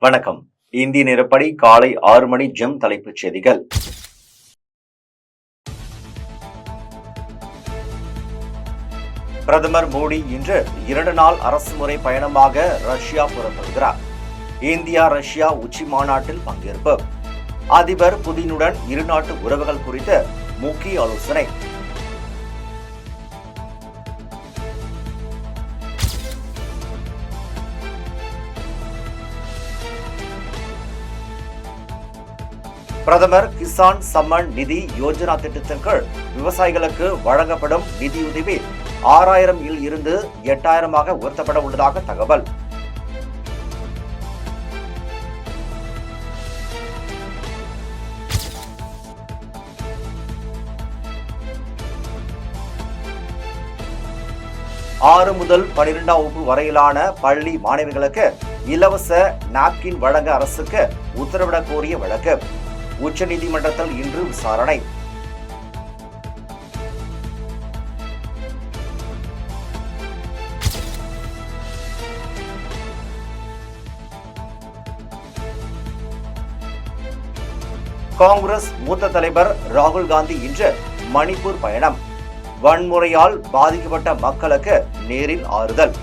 வணக்கம். இந்திய நேரப்படி காலை 6 மணி ஜெம் தலைப்புச் செய்திகள். பிரதமர் மோடி இன்று 2 நாள் அரசுமுறை பயணமாக ரஷ்யா புறப்படுகிறார். இந்தியா ரஷ்யா உச்சி மாநாட்டில் பங்கேற்பு. அதிபர் புதினுடன் இருநாட்டு உறவுகள் குறித்து முக்கிய ஆலோசனை. பிரதமர் கிசான் சம்மன் நிதி யோஜனா திட்டத்தின் கீழ் விவசாயிகளுக்கு வழங்கப்படும் நிதியுதவி 6000 இருந்து 8000 உயர்த்தப்பட உள்ளதாக தகவல். ஆறு முதல் 12ஆம் வகுப்பு வரையிலான பள்ளி மாணவிகளுக்கு இலவச நாப்கின் வழங்க அரசுக்கு உத்தரவிடக் கோரிய வழக்கு உச்சநீதிமன்றத்தில் இன்று விசாரணை. காங்கிரஸ் மூத்த தலைவர் ராகுல் காந்தி இன்று மணிப்பூர் பயணம். வன்முறையால் பாதிக்கப்பட்ட மக்களுக்கு நேரில் ஆறுதல்.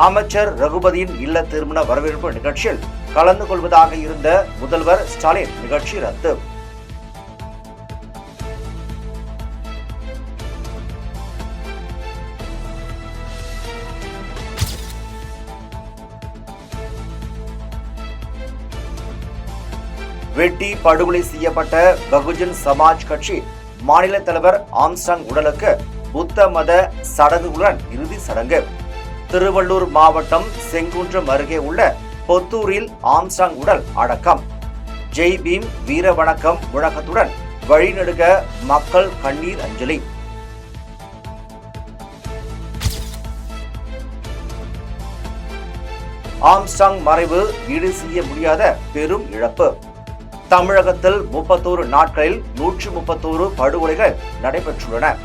அமைச்சர் ரகுபதியின் இல்ல திருமண வரவேற்பு நிகழ்ச்சியில் கலந்து கொள்வதாக இருந்த முதல்வர் ஸ்டாலின் நிகழ்ச்சி ரத்து. வெட்டி படுகொலை செய்யப்பட்ட பகுஜன் சமாஜ் கட்சி மாநில தலைவர் ஆம்ஸ்டாங் உடலுக்கு புத்த மத சடங்குகளுடன் இறுதி சடங்கு. திருவள்ளூர் மாவட்டம் செங்குன்றம் அருகே உள்ள பொத்தூரில் ஆம்ஸ்டாங் உடல் அடக்கம். ஜெய் பீம் வீர வணக்கம் முழக்கத்துடன் வழிநெடுக மக்கள் கண்ணீர் அஞ்சலி. ஆம்ஸ்டாங் மறைவு ஈடு செய்ய முடியாத பெரும் இழப்பு. தமிழகத்தில் 31 நாட்களில் 131 படுகொலைகள் நடைபெற்றுள்ளன.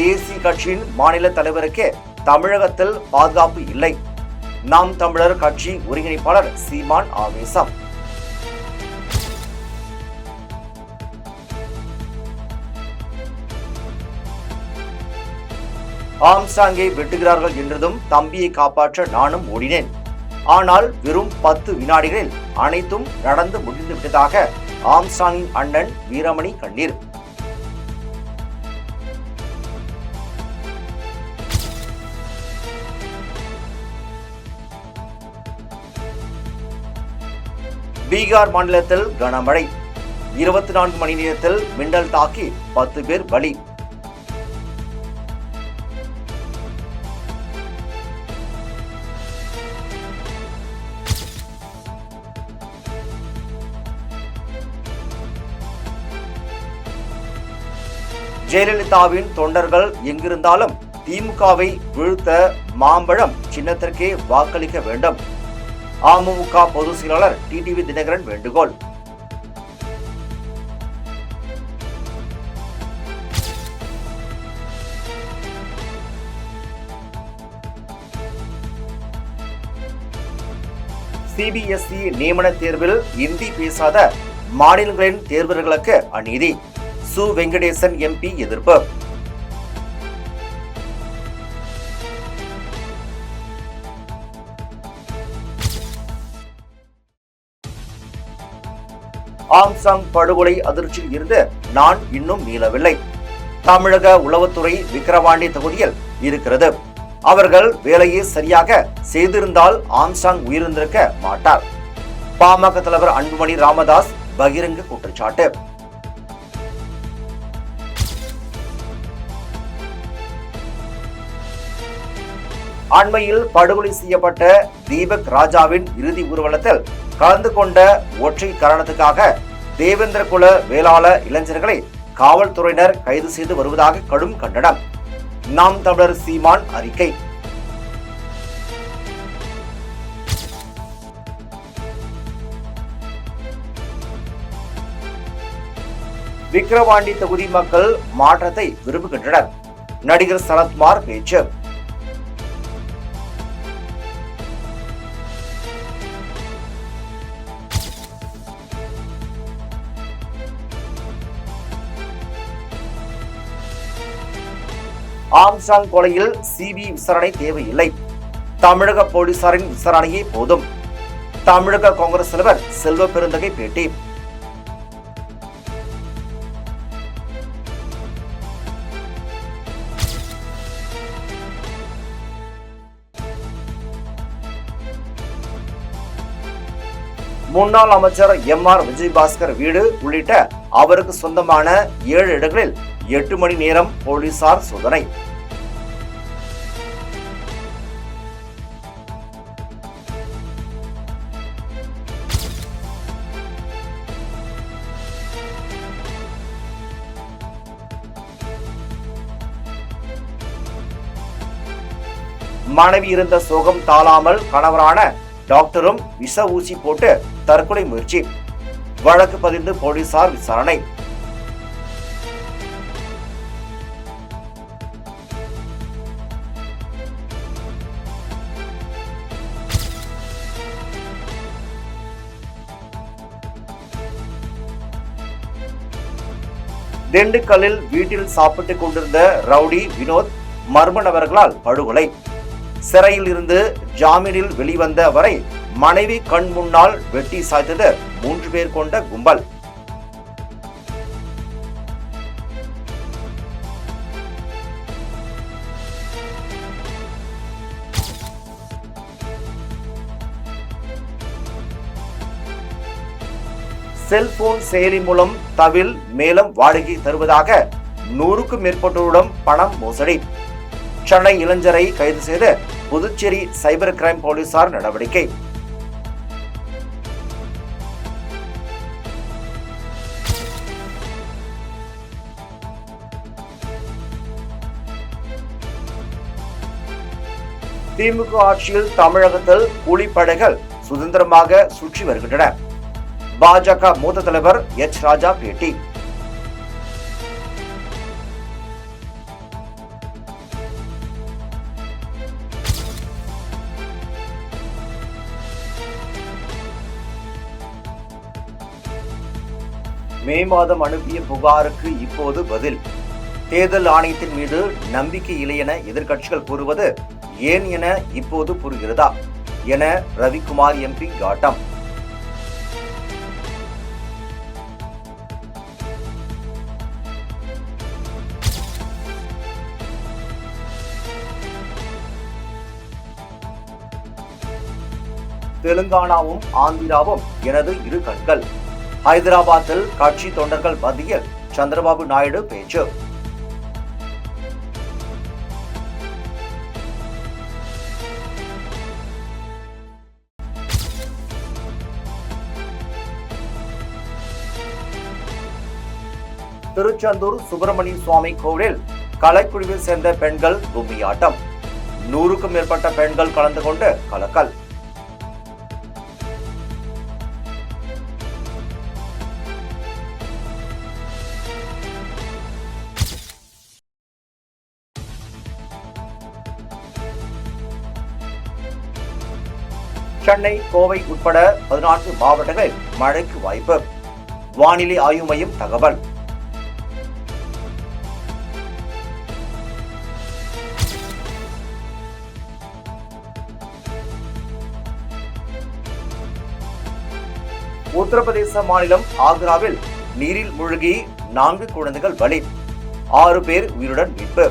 தேசிய கட்சியின் மாநில தலைவருக்கே தமிழகத்தில் பாதுகாப்பு இல்லை. நாம் தமிழர் கட்சி ஒருங்கிணைப்பாளர் சீமான் ஆவேசம். ஆம்ஸ்டாங்கை வெட்டுகிறார்கள் என்றதும் தம்பியை காப்பாற்ற நானும் ஓடினேன். ஆனால் வெறும் 10 வினாடிகளில் அனைத்தும் நடந்து முடிந்துவிட்டதாக ஆம்ஸ்டாங்கின் அண்ணன் வீரமணி கண்ணீர். பீகார் மாநிலத்தில் கனமழை. 24 மணி நேரத்தில் மின்னல் தாக்கி 10 பேர் பலி. ஜெயலலிதாவின் தொண்டர்கள் எங்கிருந்தாலும் திமுகவை வீழ்த்த மாம்பழம் சின்னத்திற்கே வாக்களிக்க வேண்டும். அமமுக பொதுச் செயலாளர் டிடிவி தினகரன் வேண்டுகோள். சிபிஎஸ்இ நியமன தேர்வில் இந்தி பேசாத மாநிலங்களின் தேர்வர்களுக்கு அநீதி. சு வெங்கடேசன் எம்பி எதிர்ப்பு. ஆம்ஸ்டாங் படுகொலை அதிர்ச்சியில் இருந்து நான் இன்னும் மீளவில்லை. தமிழக உளவுத்துறை விக்கிரவாண்டி தொகுதியில் இருக்கிறது. அவர்கள் வேலையை சரியாக செய்திருந்தால் ஆம்ஸ்டாங் உயிரிழந்திருக்க மாட்டார். பாமக தலைவர் அன்புமணி ராமதாஸ் பகிரங்க குற்றச்சாட்டு. அண்மையில் படுகொலை செய்யப்பட்ட தீபக் ராஜாவின் இறுதி ஊர்வலத்தில் கலந்து கொண்ட ஒற்றை காரணத்துக்காக தேவேந்திர குல வேளாள இளைஞர்களை காவல்துறையினர் கைது செய்து வருவதாக கடும் கண்டனம். நாம் தமிழர் சீமான் அறிக்கை. விக்கிரவாண்டி தொகுதி மக்கள் மாற்றத்தை விரும்புகின்றனர். நடிகர் சரத்குமார் பேச்சு. ஆம்ஸ்ட்ராங் கொலையில் சிபிஐ விசாரணை தேவையில்லை, தமிழக போலீசாரின் விசாரணையே போதும். தமிழக காங்கிரஸ் தலைவர் செல்வ பெருந்தகை பேட்டி. முன்னாள் அமைச்சர் எம்.ஆர். விஜயபாஸ்கர் வீடு உள்ளிட்ட அவருக்கு சொந்தமான 7 இடங்களில் 8 மணி நேரம் போலீசார் சோதனை. மனைவி இருந்த சோகம் தாளாமல் கணவரான டாக்டரும் விஷ ஊசி போட்டு தற்கொலை முயற்சி. வழக்கு பதிந்து போலீசார் விசாரணை. திண்டுக்கல்லில் வீட்டில் சாப்பிட்டுக் கொண்டிருந்த ரவுடி வினோத் மர்ம நபர்களால் படுகொலை. சிறையில் இருந்து ஜாமீனில் வெளிவந்த வரை மனைவி கண் முன்னால் வெட்டி சாய்த்தது 3 பேர் கொண்ட கும்பல். செல்போன் செயலி மூலம் தவில் மேலும் வாடகை தருவதாக 100க்கும் மேற்பட்டோரிடம் பணம் மோசடி. சென்னை இளைஞரை கைது செய்த புதுச்சேரி சைபர் கிரைம் போலீசார் நடவடிக்கை. திமுக ஆட்சியில் தமிழகத்தில் கூலிப்படைகள் சுதந்திரமாக சுற்றி வருகின்றன. பாஜக மூத்த தலைவர் எச். ராஜா பேட்டி. மே மாதம் அனுப்பிய புகாருக்கு இப்போது பதில். தேர்தல் ஆணையத்தின் மீது நம்பிக்கை இல்லை என எதிர்க்கட்சிகள் கூறுவது ஏன் என இப்போது புரிகிறதா என ரவிக்குமார் எம்பி காட்டம். தெலுங்கானாவும் ஆந்திராவும் எனது இரு கண்கள். ஹைதராபாத்தில் கட்சி தொண்டர்கள் மத்தியில் சந்திரபாபு நாயுடு பேச்சு. திருச்செந்தூர் சுப்பிரமணிய சுவாமி கோவிலில் கலைக்குழுவில் சேர்ந்த பெண்கள் கும்மியாட்டம். 100க்கும் மேற்பட்ட பெண்கள் கலந்து கொண்டு கலக்கல். சென்னை, கோவை உட்பட 14 மாவட்டங்களில் மழைக்கு வாய்ப்பு. வானிலை ஆய்வு மையம் தகவல். உத்தரப்பிரதேச மாநிலம் ஆக்ராவில் நீரில் மூழ்கி 4 குழந்தைகள் பலி. 6 பேர் உயிருடன் மீட்பு.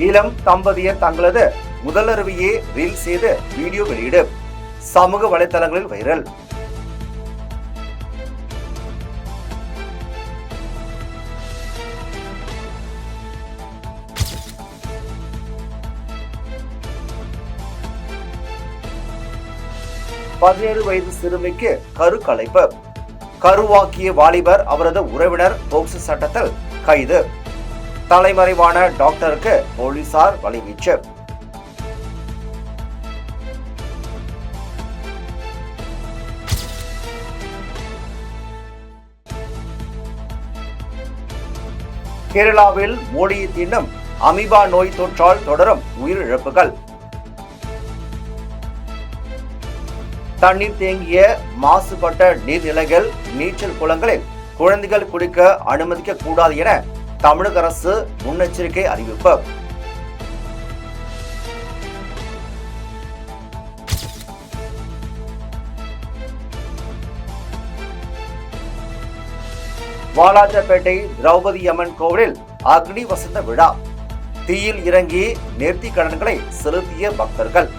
இளம் தம்பதியர் தங்களது முதலருவியை ரீல் செய்து வீடியோ வெளியீடு. சமூக வலைதளங்களில் வைரல். பதினேழு வயது சிறுமிக்கு கருக்கலைப்பு. கருவாக்கிய வாலிபர் அவரது உறவினர் போக்சோ சட்டத்தில் கைது. தலைமறைவான டாக்டருக்கு போலீசார் வலைவீச்சு. கேரளாவில் மோடியை தீண்டும் அமீபா நோய் தொற்றால் தொடரும் உயிரிழப்புகள். தண்ணீர் தேங்கிய மாசுபட்ட நீர்நிலைகள், நீச்சல் குளங்களில் குழந்தைகள் குளிக்க அனுமதிக்க கூடாது என தமிழக அரசு முன்னெச்சரிக்கை அறிவிப்பு. வாலாஜாபேட்டை திரௌபதி அம்மன் கோவிலில் அக்னி வசந்த விழா. தீயில் இறங்கி நேர்த்தி கடன்களை செலுத்திய பக்தர்கள்.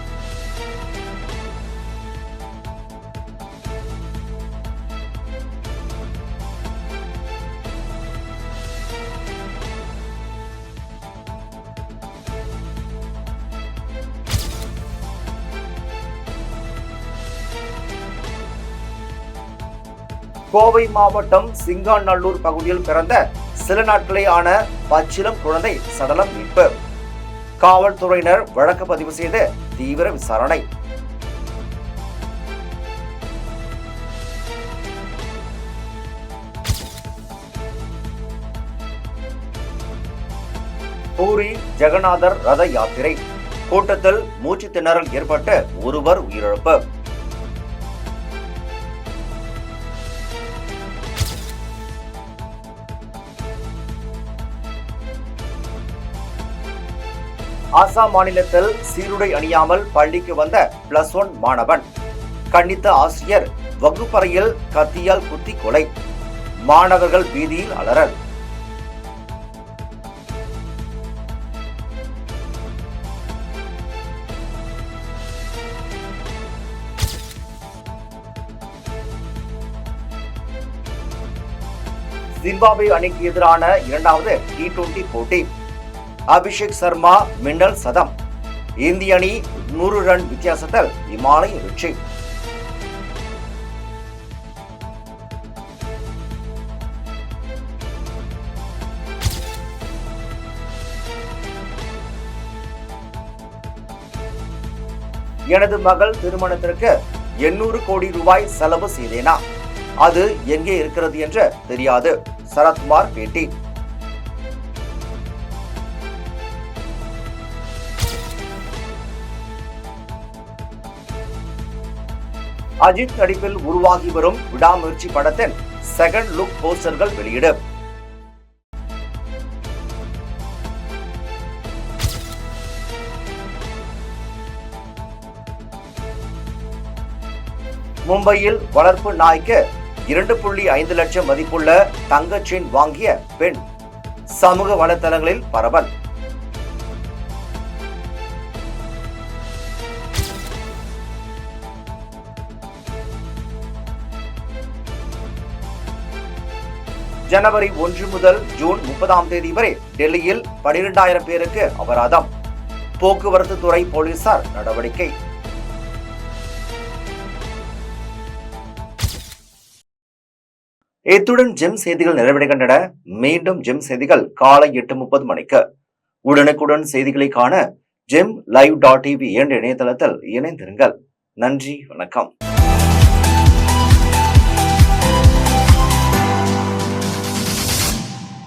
கோவை மாவட்டம் சிங்காநல்லூர் பகுதியில் பிறந்த சில நாட்களே ஆன பச்சிளம் குழந்தை சடலம் மீட்பு. காவல்துறையினர் வழக்கு பதிவு செய்து தீவிர விசாரணை. பூரி ஜெகநாதர் ரத யாத்திரை கூட்டத்தில் மூச்சு திணறல் ஏற்பட்டு ஒருவர் உயிரிழப்பு. அசாம் மாநிலத்தில் சீருடை அணியாமல் பள்ளிக்கு வந்த +1 மாணவன். கண்டித்த ஆசிரியர் வகுப்பறையில் கத்தியால் குத்தி கொலை. மாணவர்கள் வீதியில் அலறல். ஜிம்பாப்வே அணிக்கு எதிரான 2வது T20 போட்டி. அபிஷேக் சர்மா மின்னல் சதம். இந்திய அணி 100 ரன் வித்தியாசத்தில் இமாலய வெற்றி. எனது மகள் திருமணத்திற்கு 800 கோடி ரூபாய் செலவு செய்தேனா? அது எங்கே இருக்கிறது என்று தெரியாது. சரத்குமார் பேட்டி. அஜித் நடிப்பில் உருவாகி வரும் விடாமுயற்சி படத்தின் செகண்ட் லுக் போஸ்டர்கள் வெளியீடு. மும்பையில் வளர்ப்பு நாய்க்கு 2.5 லட்சம் மதிப்புள்ள தங்க செயின் வாங்கிய பெண். சமூக வலைதளங்களில் பரவல். ஜனவரி 1 முதல் ஜூன் 30ஆம் தேதி வரை டெல்லியில் 12,000 பேருக்கு அபராதம். போக்குவரத்து துறை போலீசார் நடவடிக்கை. இத்துடன் ஜெம் செய்திகள் நிறைவடைகின்றன. மீண்டும் ஜெம் செய்திகள் காலை 8:30 மணிக்கு. உடனுக்குடன் செய்திகளை காண GemLive.tv என்ற இணையதளத்தில் இணைந்திருங்கள். நன்றி, வணக்கம்.